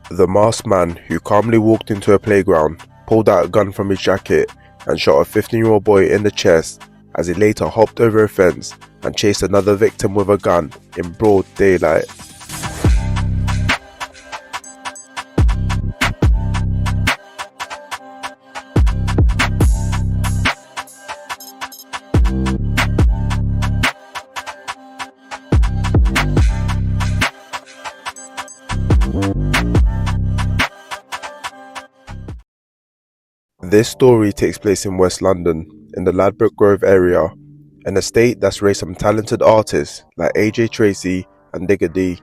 The masked man, who calmly walked into a playground, pulled out a gun from his jacket and shot a 15-year-old boy in the chest as he later hopped over a fence and chased another victim with a gun in broad daylight. This story takes place in West London, in the Ladbroke Grove area, an estate that's raised some talented artists like AJ Tracey and Digger D.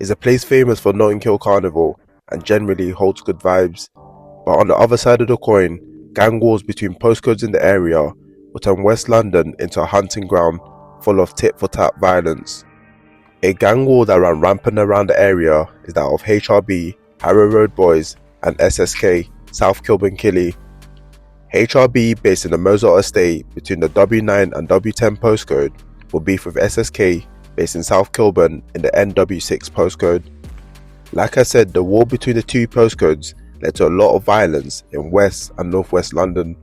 It's a place famous for Notting Hill Carnival and generally holds good vibes. But on the other side of the coin, gang wars between postcodes in the area will turn West London into a hunting ground full of tit-for-tat violence. A gang war that ran rampant around the area is that of HRB, Harrow Road Boys, and SSK, South Kilburn Killie. HRB, based in the Mozart estate between the W9 and W10 postcode, will beef with SSK, based in South Kilburn in the NW6 postcode. Like I said, the war between the two postcodes led to a lot of violence in West and Northwest London.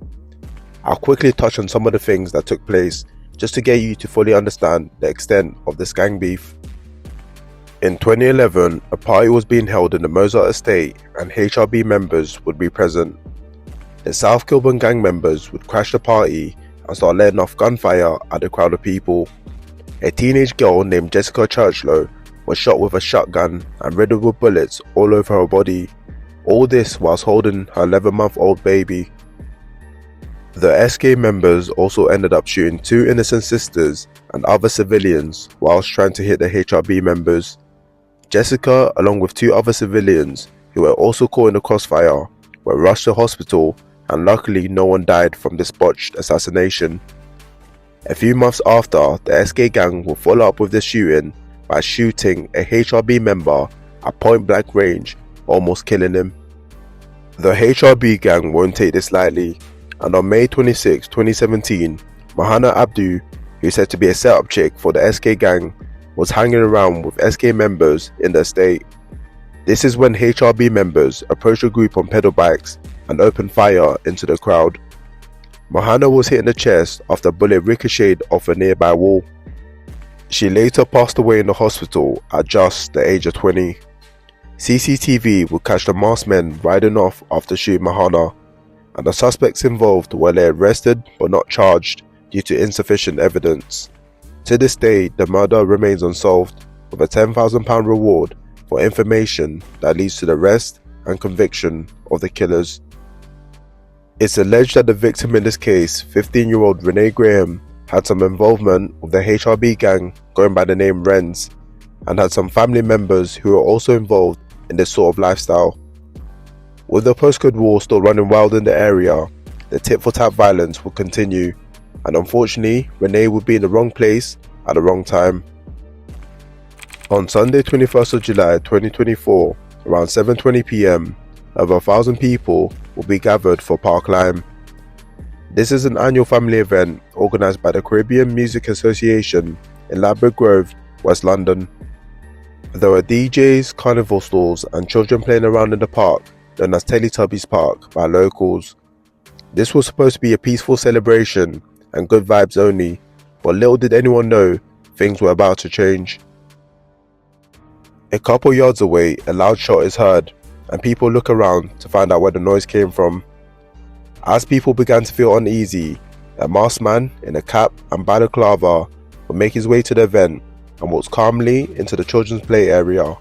I'll quickly touch on some of the things that took place just to get you to fully understand the extent of this gang beef. In 2011, a party was being held in the Mozart estate and HRB members would be present. The South Kilburn gang members would crash the party and start letting off gunfire at the crowd of people. A teenage girl named Jessica Churchlow was shot with a shotgun and riddled with bullets all over her body. All this whilst holding her 11-month-old baby. The SK members also ended up shooting 2 innocent sisters and other civilians whilst trying to hit the HRB members. Jessica, along with 2 other civilians who were also caught in the crossfire, were rushed to hospital, and luckily no one died from this botched assassination. A few months after, the SK gang will follow up with the shooting by shooting a HRB member at point blank range, almost killing him. The HRB gang won't take this lightly, and on May 26, 2017, MahanaAbdu, who's said to be a setup chick for the SK gang, was hanging around with SK members in the estate. This is when HRB members approached the group on pedal bikes and opened fire into the crowd. Mahana was hit in the chest after a bullet ricocheted off a nearby wall. She later passed away in the hospital at just the age of 20. CCTV would catch the masked men riding off after shooting Mahana, and the suspects involved were later arrested but not charged due to insufficient evidence. To this day, the murder remains unsolved, with a £10,000 reward for information that leads to the arrest and conviction of the killers. It's alleged that the victim in this case, 15-year-old Rene Graham, had some involvement with the HRB gang going by the name Renz, and had some family members who were also involved in this sort of lifestyle. With the postcode war still running wild in the area, the tit-for-tat violence would continue, and unfortunately, Rene would be in the wrong place at the wrong time. On Sunday 21st of July 2024, around 7:20 PM, over 1,000 people will be gathered for Park Lime. This is an annual family event organised by the Caribbean Music Association in Ladbroke Grove, West London. There were DJs, carnival stalls and children playing around in the park, known as Teletubbies Park by locals. This was supposed to be a peaceful celebration and good vibes only, but little did anyone know things were about to change. A couple yards away, a loud shot is heard, and people look around to find out where the noise came from. As people began to feel uneasy, a masked man in a cap and balaclava would make his way to the event and walks calmly into the children's play area.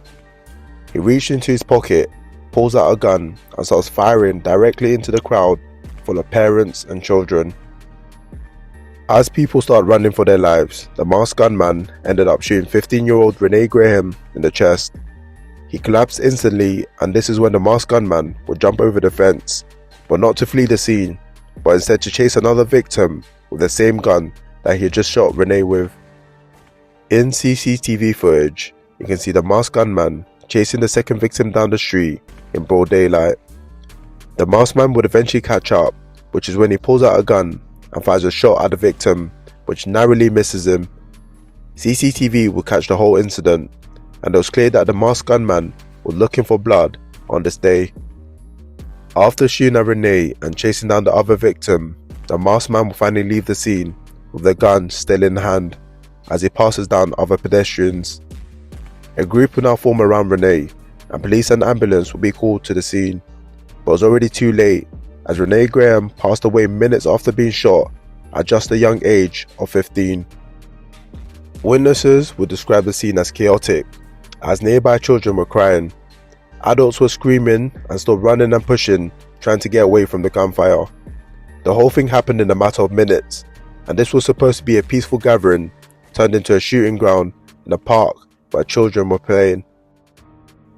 He reached into his pocket, pulls out a gun and starts firing directly into the crowd full of parents and children. As people start running for their lives, the masked gunman ended up shooting 15-year-old Rene Graham in the chest. He collapsed instantly, and this is when the masked gunman would jump over the fence, but not to flee the scene, but instead to chase another victim with the same gun that he had just shot Rene with. In CCTV footage, you can see the masked gunman chasing the second victim down the street in broad daylight. The masked man would eventually catch up, which is when he pulls out a gun and fires a shot at the victim, which narrowly misses him. CCTV would catch the whole incident, and it was clear that the masked gunman was looking for blood on this day. After shooting at Rene and chasing down the other victim, the masked man will finally leave the scene with the gun still in hand as he passes down other pedestrians. A group will now form around Rene, and police and ambulance will be called to the scene, but it was already too late as Rene Graham passed away minutes after being shot at just a young age of 15. Witnesses would describe the scene as chaotic, as nearby children were crying. Adults were screaming and still running and pushing, trying to get away from the gunfire. The whole thing happened in a matter of minutes, and this was supposed to be a peaceful gathering turned into a shooting ground in a park where children were playing.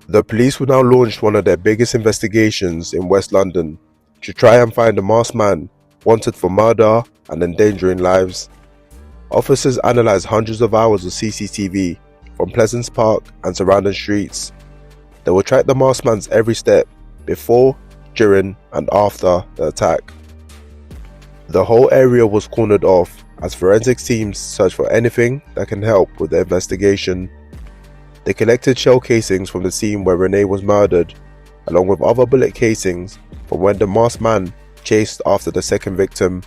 The police would now launch one of their biggest investigations in West London to try and find a masked man wanted for murder and endangering lives. Officers analysed hundreds of hours of CCTV from Pleasance Park and surrounding streets. They will track the masked man's every step before, during and after the attack. The whole area was cornered off as forensic teams searched for anything that can help with the investigation. They collected shell casings from the scene where Rene was murdered, along with other bullet casings from when the masked man chased after the second victim.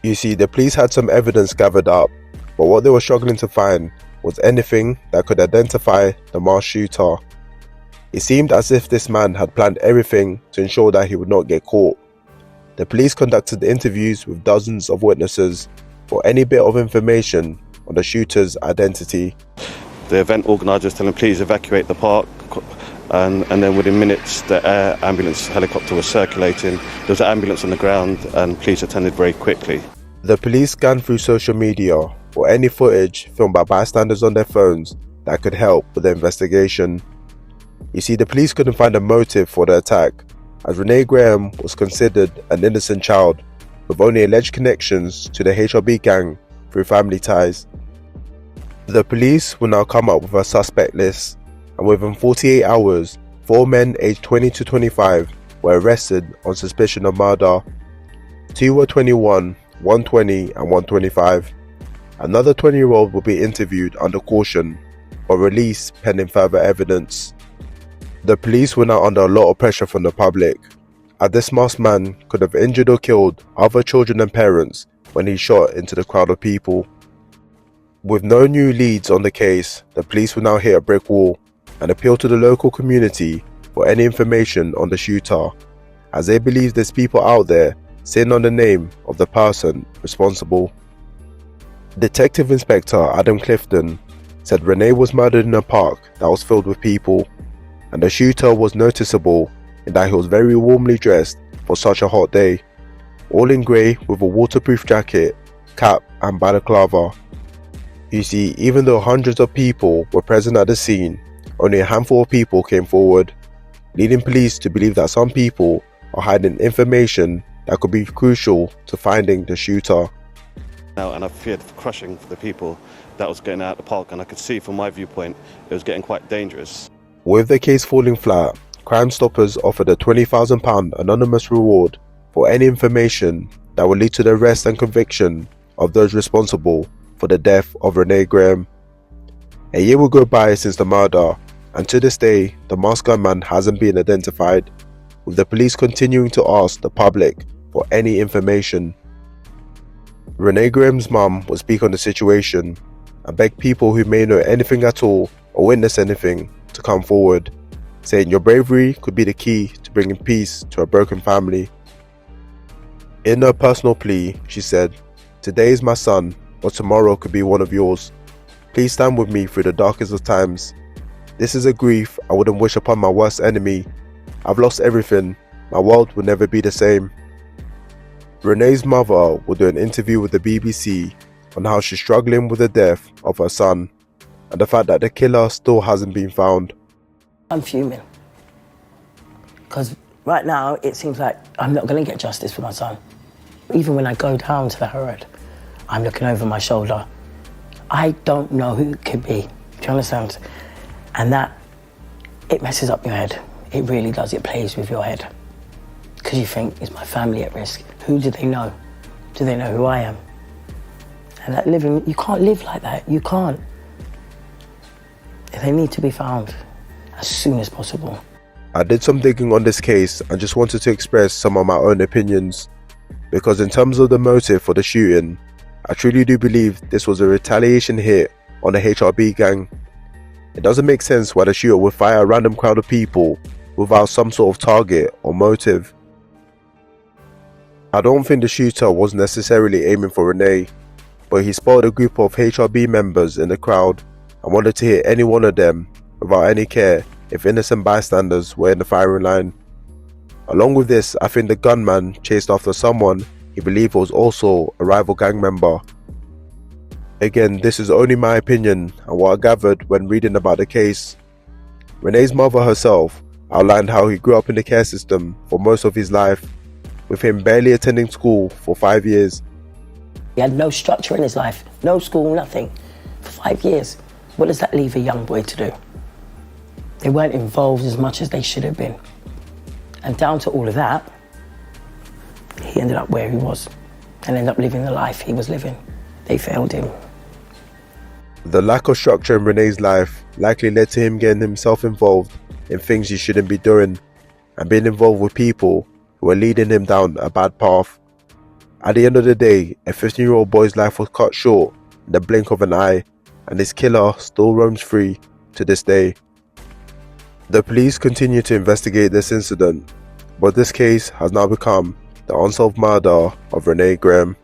You see, the police had some evidence gathered up, but what they were struggling to find was anything that could identify the masked shooter. It seemed as if this man had planned everything to ensure that he would not get caught. The police conducted interviews with dozens of witnesses for any bit of information on the shooter's identity. The event organisers telling them please evacuate the park, and then within minutes the air ambulance helicopter was circulating. There was an ambulance on the ground and police attended very quickly. The police scanned through social media for any footage filmed by bystanders on their phones that could help with the investigation. You see, the police couldn't find a motive for the attack, as Rene Graham was considered an innocent child with only alleged connections to the HRB gang through family ties. The police will now come up with a suspect list, and within 48 hours, 4 men aged 20 to 25 were arrested on suspicion of murder. 2 were 21, 120 and 125. Another 20-year-old will be interviewed under caution, but released pending further evidence. The police were now under a lot of pressure from the public, as this masked man could have injured or killed other children and parents when he shot into the crowd of people. With no new leads on the case, the police will now hit a brick wall and appeal to the local community for any information on the shooter, as they believe there's people out there sitting on the name of the person responsible. Detective Inspector Adam Clifton said Rene was murdered in a park that was filled with people, and the shooter was noticeable in that he was very warmly dressed for such a hot day, all in grey with a waterproof jacket, cap and balaclava. You see, even though hundreds of people were present at the scene, only a handful of people came forward, leading police to believe that some people are hiding information that could be crucial to finding the shooter. And I feared crushing for the people that was getting out of the park, and I could see from my viewpoint it was getting quite dangerous. With the case falling flat, Crime Stoppers offered a £20,000 anonymous reward for any information that would lead to the arrest and conviction of those responsible for the death of Rene Graham. A year will go by since the murder, and to this day the masked gunman hasn't been identified, with the police continuing to ask the public for any information. Rene Graham's mum will speak on the situation and beg people who may know anything at all or witness anything to come forward, saying your bravery could be the key to bringing peace to a broken family. In her personal plea, she said, "Today is my son, but tomorrow could be one of yours. Please stand with me through the darkest of times. This is a grief I wouldn't wish upon my worst enemy. I've lost everything. My world will never be the same." Rene's mother will do an interview with the BBC on how she's struggling with the death of her son and the fact that the killer still hasn't been found. I'm fuming. Because right now it seems like I'm not going to get justice for my son. Even when I go down to the Harrod, I'm looking over my shoulder. I don't know who it could be. Do you understand? And that, it messes up your head. It really does. It plays with your head. Because you think, is my family at risk? Who do they know? Do they know who I am? And that living, you can't live like that. You can't. They need to be found. as soon as possible. I did some digging on this case and just wanted to express some of my own opinions, because in terms of the motive for the shooting, I truly do believe this was a retaliation hit on the HRB gang. It doesn't make sense why the shooter would fire a random crowd of people without some sort of target or motive. I don't think the shooter was necessarily aiming for Rene, but he spotted a group of HRB members in the crowd and wanted to hit any one of them without any care if innocent bystanders were in the firing line. Along with this, I think the gunman chased after someone he believed was also a rival gang member. Again, this is only my opinion and what I gathered when reading about the case. Rene's mother herself outlined how he grew up in the care system for most of his life, with him barely attending school for 5 years. He had no structure in his life, no school, nothing, for 5 years. What does that leave a young boy to do? They weren't involved as much as they should have been. And down to all of that, he ended up where he was and ended up living the life he was living. They failed him. The lack of structure in Rene's life likely led to him getting himself involved in things he shouldn't be doing and being involved with people who were leading him down a bad path. At the end of the day, a 15-year-old boy's life was cut short in the blink of an eye, and his killer still roams free to this day. The police continue to investigate this incident, but this case has now become the unsolved murder of Rene Graham.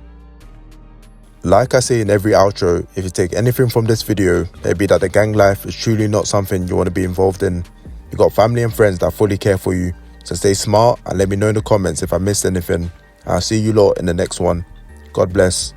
Like I say in every outro, if you take anything from this video, it'd be that the gang life is truly not something you want to be involved in. You got family and friends that fully care for you, so stay smart and let me know in the comments if I missed anything. I'll see you lot in the next one. God bless.